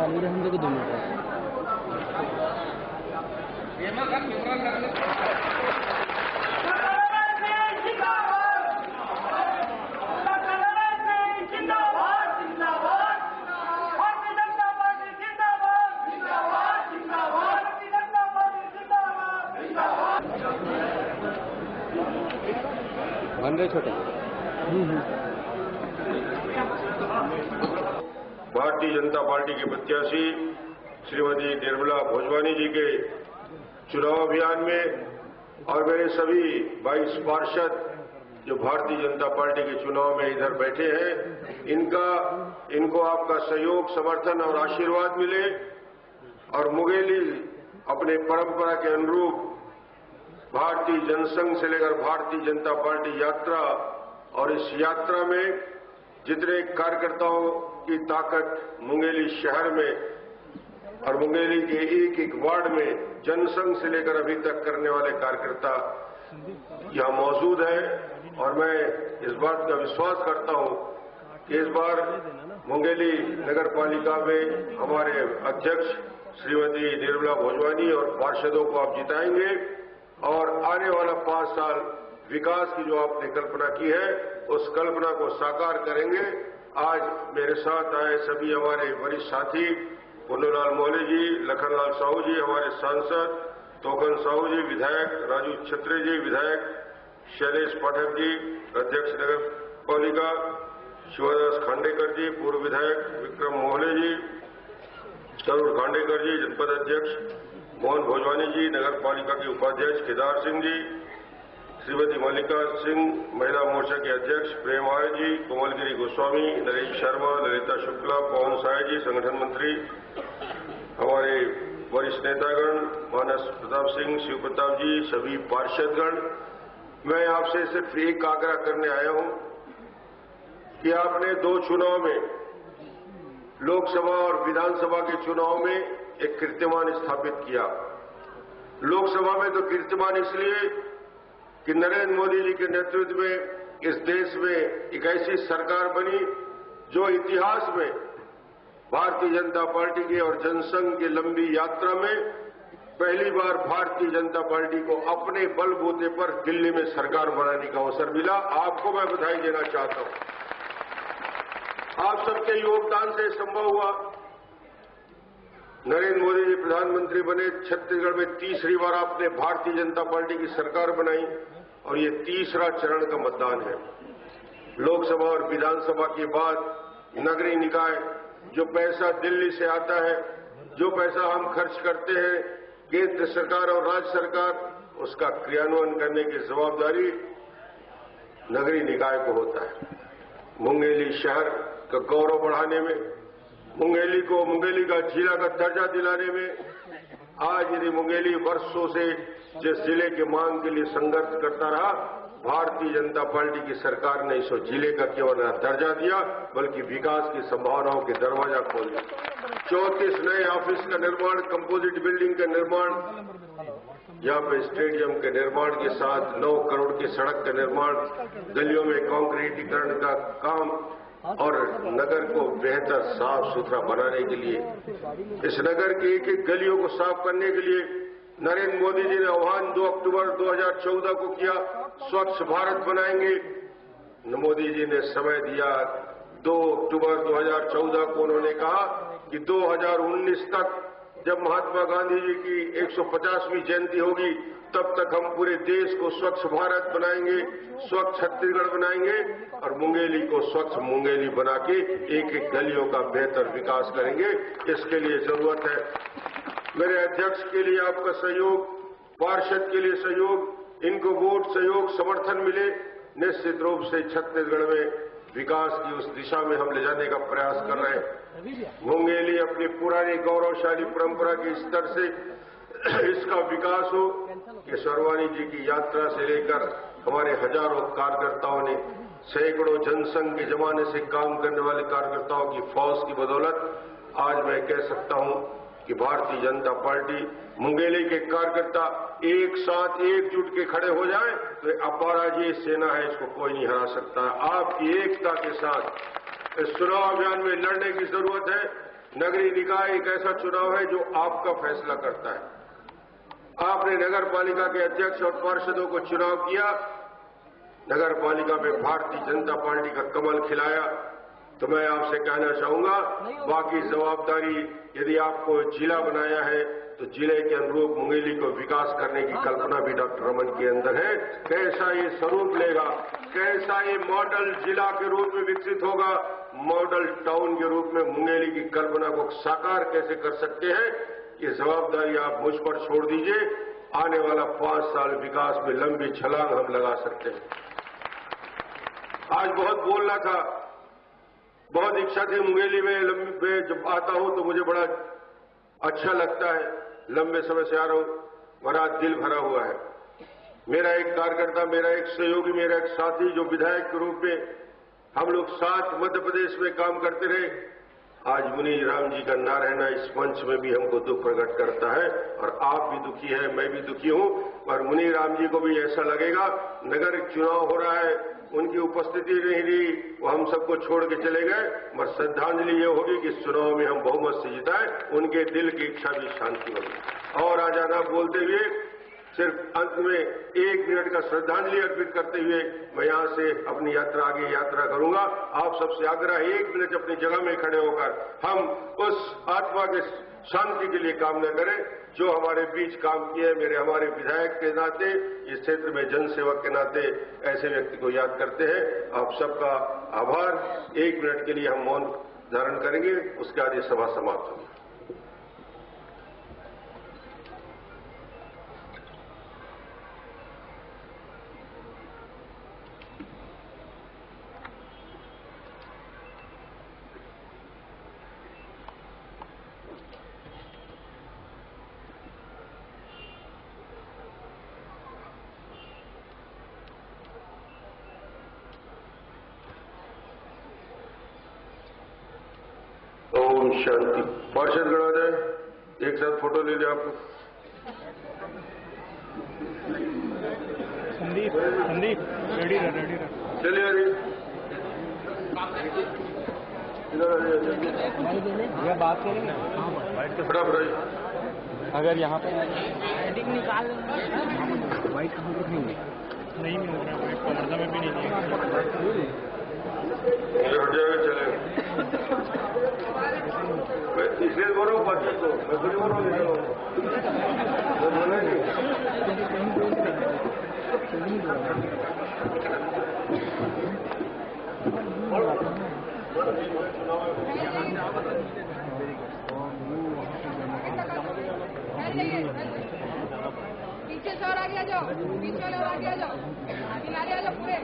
चालू रहे हम लोग 2 मिनट बन रहे छोटे। भारतीय जनता पार्टी की प्रत्याशी श्रीमती निर्मला भोजवानी जी के चुनाव अभियान में और मेरे सभी 22 पार्षद जो भारतीय जनता पार्टी के चुनाव में इधर बैठे हैं, इनको आपका सहयोग, समर्थन और आशीर्वाद मिले और मुंगेली अपने परंपरा के अनुरूप भारतीय जनसंघ से लेकर भारतीय जनता पार्टी यात्रा और इस यात्रा में जितने कार्यकर्ताओं की ताकत मुंगेली शहर में और मुंगेली के एक एक वार्ड में जनसंघ से लेकर अभी तक करने वाले कार्यकर्ता यहां मौजूद हैं और मैं इस बात का विश्वास करता हूं कि इस बार मुंगेली नगर पालिका में हमारे अध्यक्ष श्रीमती निर्मला भोजवानी और पार्षदों को आप जिताएंगे और आने वाला 5 साल विकास की जो आपने कल्पना की है उस कल्पना को साकार करेंगे। आज मेरे साथ आए सभी हमारे वरिष्ठ साथी पुन्नूलाल मोहले जी, लखनलाल साहू जी, हमारे सांसद तोकन साहू जी, विधायक राजू छत्री जी, विधायक शैलेश पाठक जी, अध्यक्ष नगर पालिका शिवदास खांडेकर जी, पूर्व विधायक विक्रम मोहले जी, तरुण खांडेकर जी, जनपद अध्यक्ष मोहन भोजवानी जी, नगर पालिका के उपाध्यक्ष केदार सिंह जी, श्रीमती मल्लिका सिंह, महिला मोर्चा के अध्यक्ष प्रेम आर्य जी, कोमलगिरी गोस्वामी, नरेश शर्मा, ललिता शुक्ला, पवन साय जी, संगठन मंत्री, हमारे वरिष्ठ नेतागण मानस प्रताप सिंह, शिव प्रताप जी, सभी पार्षदगण, मैं आपसे सिर्फ एक आग्रह करने आया हूं कि आपने 2 चुनाव में, लोकसभा और विधानसभा के चुनाव में एक कीर्तिमान स्थापित किया। लोकसभा में तो कीर्तिमान इसलिए कि नरेंद्र मोदी जी के नेतृत्व में इस देश में एक ऐसी सरकार बनी जो इतिहास में भारतीय जनता पार्टी के और जनसंघ की लंबी यात्रा में पहली बार भारतीय जनता पार्टी को अपने बलबूते पर दिल्ली में सरकार बनाने का अवसर मिला। आपको मैं बधाई देना चाहता हूं। आप सबके योगदान से संभव हुआ। नरेंद्र मोदी जी प्रधानमंत्री बने, छत्तीसगढ़ में तीसरी बार आपने भारतीय जनता पार्टी की सरकार बनाई और ये तीसरा चरण का मतदान है। लोकसभा और विधानसभा के बाद नगरीय निकाय, जो पैसा दिल्ली से आता है, जो पैसा हम खर्च करते हैं, केंद्र सरकार और राज्य सरकार, उसका क्रियान्वयन करने की जवाबदारी नगरीय निकाय को होता है। मुंगेली शहर का गौरव बढ़ाने में, मुंगेली का जिला का दर्जा दिलाने में, आज यदि मुंगेली वर्षों से जिस जिले के मांग के लिए संघर्ष करता रहा, भारतीय जनता पार्टी की सरकार ने इस जिले का केवल दर्जा दिया बल्कि विकास की संभावनाओं के दरवाजा खोल दिया। 34 नए ऑफिस का निर्माण, कंपोजिट बिल्डिंग का निर्माण, यहाँ पे स्टेडियम के निर्माण के साथ 9 करोड़ की सड़क का निर्माण, गलियों में कंक्रीटीकरण का काम और नगर को बेहतर साफ सुथरा बनाने के लिए, इस नगर की एक एक गलियों को साफ करने के लिए नरेंद्र मोदी जी ने आह्वान 2 अक्टूबर 2014 को किया, स्वच्छ भारत बनाएंगे। मोदी जी ने समय दिया, 2 अक्टूबर 2014 को उन्होंने कहा कि 2019 तक जब महात्मा गांधी जी की 150वीं जयंती होगी तब तक हम पूरे देश को स्वच्छ भारत बनाएंगे, स्वच्छ छत्तीसगढ़ बनाएंगे और मुंगेली को स्वच्छ मुंगेली बना के एक एक गलियों का बेहतर विकास करेंगे। इसके लिए जरूरत है मेरे अध्यक्ष के लिए आपका सहयोग, पार्षद के लिए सहयोग, इनको वोट, सहयोग, समर्थन मिले। निश्चित रूप से छत्तीसगढ़ में विकास की उस दिशा में हम ले जाने का प्रयास कर रहे हैं। मुंगेली अपनी पुरानी गौरवशाली परंपरा के स्तर से इसका विकास हो। कि सर्वानी जी की यात्रा से लेकर हमारे हजारों कार्यकर्ताओं ने, सैकड़ों जनसंघ के जमाने से काम करने वाले कार्यकर्ताओं की फौज की बदौलत आज मैं कह सकता हूं कि भारतीय जनता पार्टी, मुंगेली के कार्यकर्ता एक साथ एकजुट के खड़े हो जाएं तो अपराजय सेना है, इसको कोई नहीं हरा सकता। आपकी एकता के साथ इस चुनाव अभियान में लड़ने की जरूरत है। नगरीय निकाय एक ऐसा चुनाव है जो आपका फैसला करता है। आपने नगर पालिका के अध्यक्ष और पार्षदों को चुनाव किया, नगर पालिका में भारतीय जनता पार्टी का कमल खिलाया, तो मैं आपसे कहना चाहूंगा बाकी जवाबदारी यदि आपको जिला बनाया है तो जिले के अनुरूप मुंगेली को विकास करने की कल्पना भी डॉक्टर रमन के अंदर है। कैसा ये स्वरूप लेगा, कैसा ये मॉडल जिला के रूप में विकसित होगा, मॉडल टाउन के रूप में मुंगेली की कल्पना को साकार कैसे कर सकते हैं, ये जवाबदारी आप मुझ पर छोड़ दीजिए। आने वाला 5 साल विकास में लंबी छलांग हम लगा सकते हैं। आज बहुत बोलना था, बहुत इच्छा थी मुंगेली में जब आता हूं तो मुझे बड़ा अच्छा लगता है, लंबे समय से आ रहा हूं, मेरा दिल भरा हुआ है। मेरा एक कार्यकर्ता, मेरा एक सहयोगी, मेरा एक साथी जो विधायक के रूप में हम लोग साथ मध्य प्रदेश में काम करते रहे, आज मुनीर राम जी का ना रहना इस मंच में भी हमको दुख प्रकट करता है। और आप भी दुखी हैं, मैं भी दुखी हूं, और मुनीर राम जी को भी ऐसा लगेगा नगर चुनाव हो रहा है, उनकी उपस्थिति नहीं रही, वो हम सबको छोड़ के चले गए, मगर श्रद्धांजलि ये होगी कि इस चुनाव में हम बहुमत से जिताएं, उनके दिल की इच्छा भी शांति होगी। और आज आना बोलते हुए सिर्फ अंत में 1 मिनट का श्रद्धांजलि अर्पित करते हुए मैं यहां से अपनी आगे यात्रा करूंगा। आप सबसे आग्रह है 1 मिनट अपनी जगह में खड़े होकर हम उस आत्मा के शांति के लिए कामना करें जो हमारे बीच काम किए। हमारे विधायक के नाते, इस क्षेत्र में जनसेवक के नाते ऐसे व्यक्ति को याद करते हैं। आप सबका आभार। 1 मिनट के लिए हम मौन धारण करेंगे, उसके बाद ये सभा समाप्त होगी। ओम शांति। पार्षद गणोदय एक साथ फोटो ले लिया आपको। संदीप रेडी रह चलिए अरे ये बात करेंगे बड़ा अगर यहाँ पे एडिटिंग निकाल वाइट कहाँ पर नहीं मिल रहा है, पर्दा में भी नहीं है। हट जाएगा, चलेगा। मैं इसलिए बोल रहा हूँ बच्चे को, मैं थोड़ी बोल रहा हूँ मैं बोला नहीं। पीछे से और आगे आ जाओ, पीछे वाले और आगे आ जाओ, किनारे आ जाओ पूरे।